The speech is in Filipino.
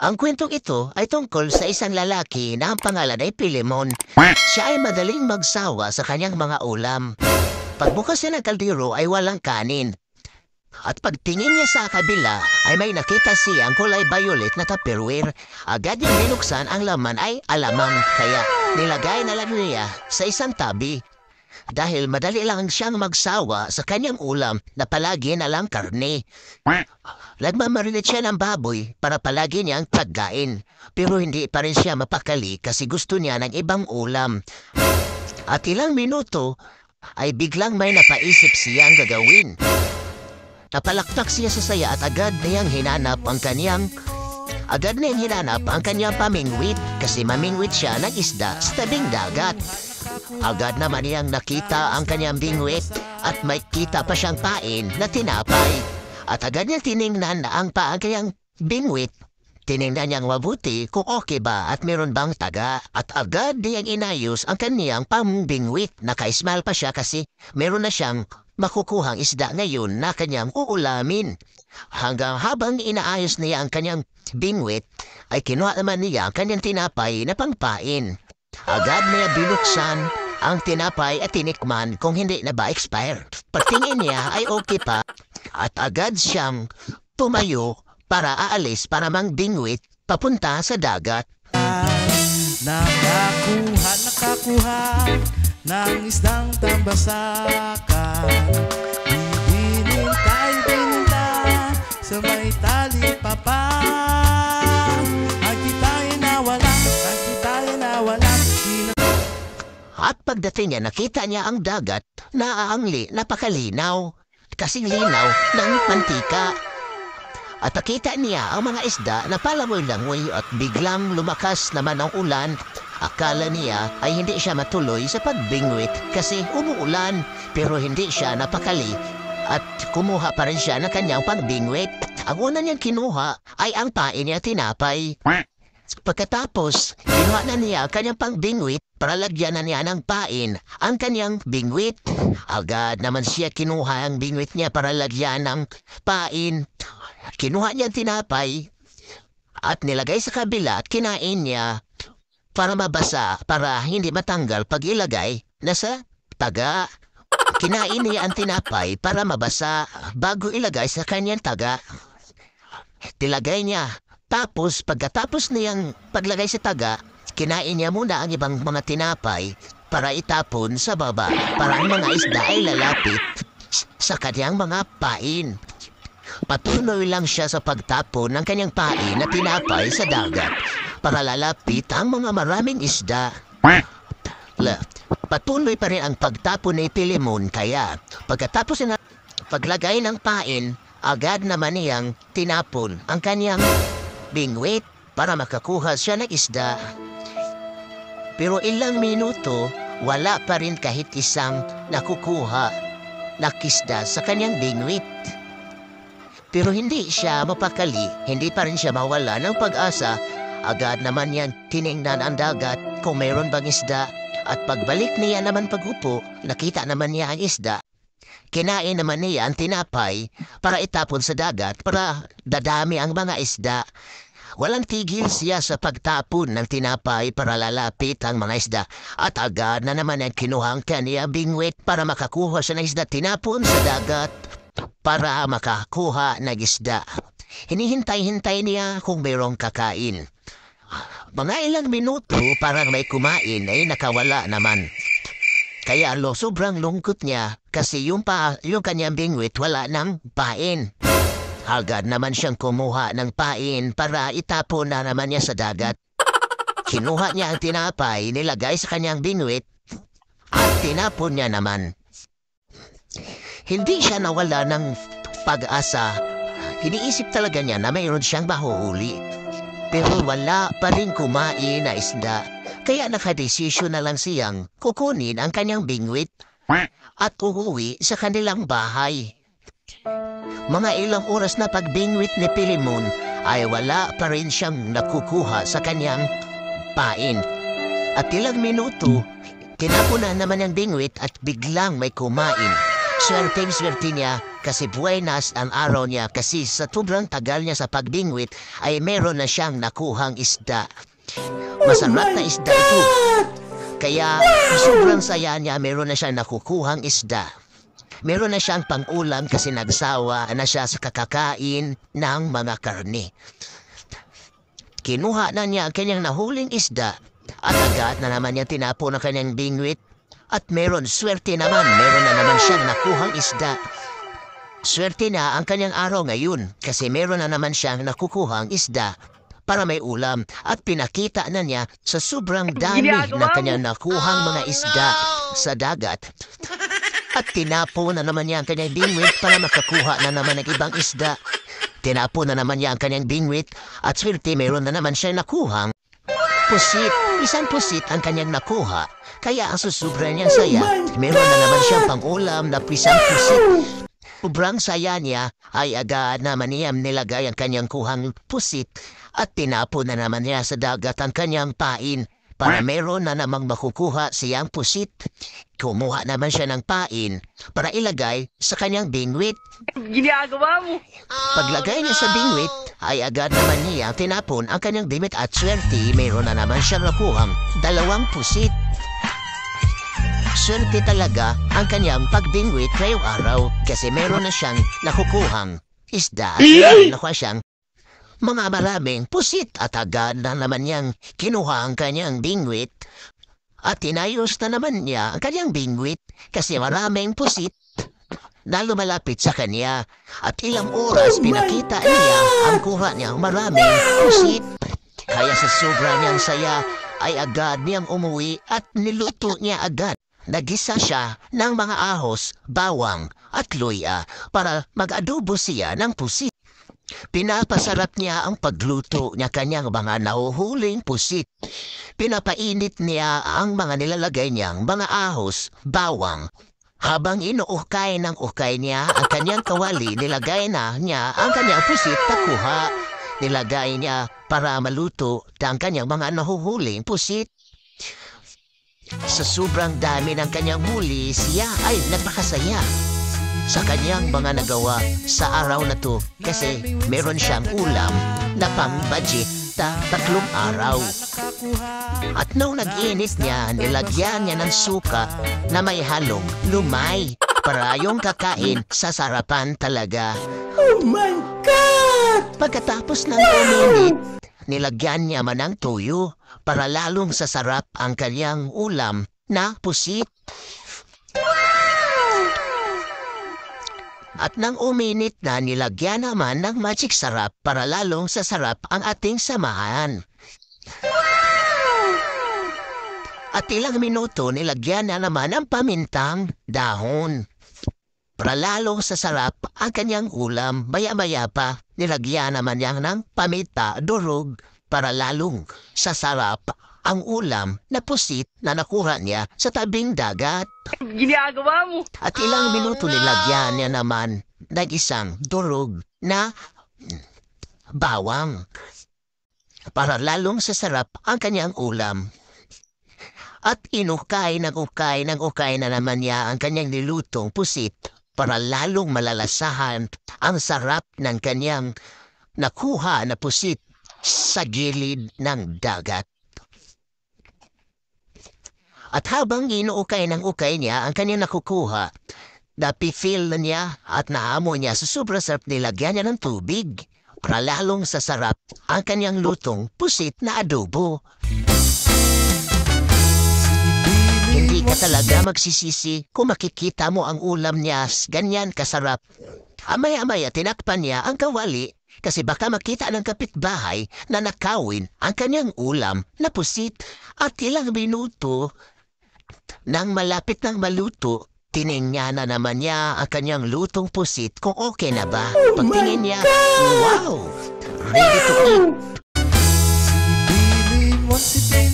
Ang kwentong ito ay tungkol sa isang lalaki na ang pangalan ay Pilemon. Siya ay madaling magsawa sa kanyang mga ulam. Pagbukas niya ng kaldero ay walang kanin. At pagtingin niya sa kabila ay may nakita siyang kulay violet na tupperware. Agad niyang binuksan, ang laman ay alamang, kaya nilagay na lang niya sa isang tabi. Dahil madali lang siyang magsawa sa kanyang ulam na palagi na lang karne. Nagmamarilit siya ng baboy para palagi niyang pagkain. Pero hindi pa rin siya mapakali kasi gusto niya ng ibang ulam. At ilang minuto ay biglang may napaisip siyang gagawin. Napalakpak siya sa saya at agad niyang hinanap ang kanyang pamingwit kasi mamingwit siya ng isda sa tabing dagat. Agad naman niyang nakita ang kanyang bingwit at may kita pa siyang pain na tinapay. At agad niyang tiningnan ang kanyang bingwit. Tiningnan niyang mabuti kung okay ba at meron bang taga. At agad niyang inayos ang kanyang pambingwit. Naka-smile pa siya kasi meron na siyang makukuhang isda ngayon na kanyang uulamin. Hanggang habang inaayos niya ang kanyang bingwit, ay kinuha naman niya ang kanyang tinapay na pangpain. Agad niya binuksan ang tinapay at tinikman kung hindi na ba expired. Pagtingin niya ay okay pa at agad siyang tumayo para aalis para mangbingwit papunta sa dagat. Nakakuha ng isdang tambasakan. Binintay sa may talipapa. Ang kita'y nawala. At pagdating niya, nakita niya ang dagat na napakalinaw. Kasing linaw ng mantika. At nakita niya ang mga isda na palamoy-langoy at biglang lumakas naman ang ulan. Akala niya ay hindi siya matuloy sa pagbingwit kasi umuulan, pero hindi siya napakali at kumuha pa rin siya ng kanyang pagbingwit. Ang una niyang kinuha ay ang pain niya tinapay. Pagkatapos, kinuha na niya ang kanyang pangbingwit para lagyan na niya ng pain ang kanyang bingwit. Agad naman siya kinuha ang bingwit niya para lagyan ng pain. Kinuha niya ang tinapay at nilagay sa kabila at kinain niya para mabasa, para hindi matanggal pag ilagay na sa taga. Kinain niya ang tinapay para mabasa bago ilagay sa kanyang taga. Tilagay niya. Tapos pagkatapos niyang paglagay sa taga, kinain niya muna ang ibang mga tinapay para itapon sa baba para ang mga isda ay lalapit sa kanyang mga pain. Patuloy lang siya sa pagtapon ng kanyang pain na tinapay sa dagat para lalapit ang mga maraming isda. Patuloy pa rin ang pagtapon ni Pilemon, kaya pagkatapos na paglagay ng pain, agad naman niyang tinapon ang kanyang bingwit para makakuha siya ng isda. Pero ilang minuto, wala pa rin kahit isang nakukuha na isda sa kanyang bingwit. Pero hindi siya mapakali, hindi pa rin siya mawala ng pag-asa. Agad naman niyang tiningnan ang dagat kung mayroon bang isda. At pagbalik niya naman pagupo, nakita naman niya ang isda. Kinain naman niya ang tinapay para itapon sa dagat para dadami ang mga isda. Walang tigil siya sa pagtapon ng tinapay para lalapit ang mga isda. At agad na naman ang kinuha ang kanyang bingwit para makakuha siya ng isda. Tinapon sa dagat para makakuha ng isda. Hinihintay-hintay niya kung mayroong kakain. Mga ilang minuto parang may kumain ay nakawala naman. Kaya sobrang lungkot niya kasi yung kanyang bingwit wala ng pain. Agad naman siyang kumuha ng pain para itapon na naman niya sa dagat. Kinuha niya ang tinapay, nilagay sa kanyang bingwit at tinapon niya naman. Hindi siya nawala ng pag-asa. Iniisip talaga niya na mayroon siyang mahuhuli. Pero wala pa rin kumain na isda. Kaya nakadesisyon na lang siyang kukunin ang kanyang bingwit at uuwi sa kanilang bahay. Mga ilang oras na pagbingwit ni Pilemon ay wala pa rin siyang nakukuha sa kanyang pain. At ilang minuto, tinapon na naman ang bingwit at biglang may kumain. Swerte niya kasi buenas ang araw niya kasi sa sobrang tagal niya sa pagbingwit ay meron na siyang nakuhang isda. Masarap na isda ito. Kaya sobrang saya niya, meron na siyang nakukuhang isda. Meron na siyang pang-ulam kasi nagsawa na siya sa kakakain ng mga karne. Kinuha na niya ang kanyang nahuling isda at agad na naman niya tinapon ang kanyang bingwit. At swerte naman, meron na naman siyang nakuhang isda. Swerte na ang kanyang araw ngayon kasi meron na naman siyang nakukuhang isda para may ulam at pinakita na niya sa sobrang dami ng kanyang nakuhang mga isda sa dagat. At tinapon na naman niya ang kanyang bingwit para makakuha na naman ng ibang isda. Tinapon na naman niya ang kanyang bingwit at swerte meron na naman siyang nakuhang pusit. Isang pusit ang kanyang nakuha. Kaya ang susubra niyang saya, meron na naman siyang pang-ulam na pisang pusit. Sobrang saya niya ay agad naman niya nilagay ang kanyang kuhang pusit at tinapon na naman niya sa dagat ang kanyang pain para meron na namang makukuha siyang pusit. Kumuha naman siya ng pain para ilagay sa kanyang bingwit. Ginagawa mo! Paglagay niya sa bingwit ay agad naman niya tinapon ang kanyang bingwit at swerte meron na naman siyang nakuhang 2 pusit. Swerte talaga ang kanyang pagbingwit ngayong araw kasi meron na siyang nakukuhang isda at nakuha siyang mga maraming pusit at agad na naman niyang kinuha ang kanyang bingwit at tinayos na naman niya ang kanyang bingwit kasi maraming pusit na lumalapit sa kanya at ilang oras pinakita niya ang kuha niyang maraming pusit. Kaya sa sobra niyang saya ay agad niyang umuwi at niluto niya agad. Nagisa siya ng mga ahos, bawang at luya para mag-adobo siya ng pusit. Pinapasarap niya ang pagluto niya kanyang mga nahuhuling pusit. Pinapainit niya ang mga nilalagay niyang mga ahos, bawang. Habang inuukay ng ukay niya ang kanyang kawali, nilagay na niya ang kanyang pusit na kuha. Nilagay niya para maluto ang kanyang mga nahuhuling pusit. Sa sobrang dami ng kanyang huli, siya ay nagpakasaya sa kanyang mga nagawa sa araw na to kasi meron siyang ulam na pang-budget na 3 araw. At nung nag-init niya, nilagyan niya ng suka na may halong lumay para yung kakain sa sarapan talaga. Oh my God! Pagkatapos ng uminit, nilagyan niya man ng tuyo para lalong sasarap ang kanyang ulam na pusit. At nang uminit na, nilagyan naman ng magic sarap para lalong sasarap ang ating samahan. At ilang minuto, nilagyan na naman ng pamintang dahon para lalong sasarap ang kanyang ulam. Maya-maya pa, nilagyan naman niya ng paminta durog para lalong sasarap ang ulam na pusit na nakuha niya sa tabing dagat. Ginagawa mo! At ilang minuto nilagyan niya naman ng isang durog na bawang para lalong sasarap ang kanyang ulam. At inukay ng ukay na naman niya ang kanyang nilutong pusit para lalong malalasahan ang sarap ng kanyang nakuha na pusit sa gilid ng dagat. At habang inuukay ng ukay niya ang kanyang nakukuha, napifeel na niya at naamoy niya sa sobrang sarap, nilagyan niya ng tubig para lalong sasarap ang kanyang lutong pusit na adobo. Hindi ka talaga magsisisi kung makikita mo ang ulam niya ganyan kasarap. Amaya-amaya tinakpan niya ang kawali kasi baka makita ng kapitbahay na nakawin ang kanyang ulam na pusit. At ilang minuto nang malapit ng maluto, tiningnan na naman niya ang kanyang lutong pusit kung okay na ba. Pagtingin niya, wow! Ready to eat! Once it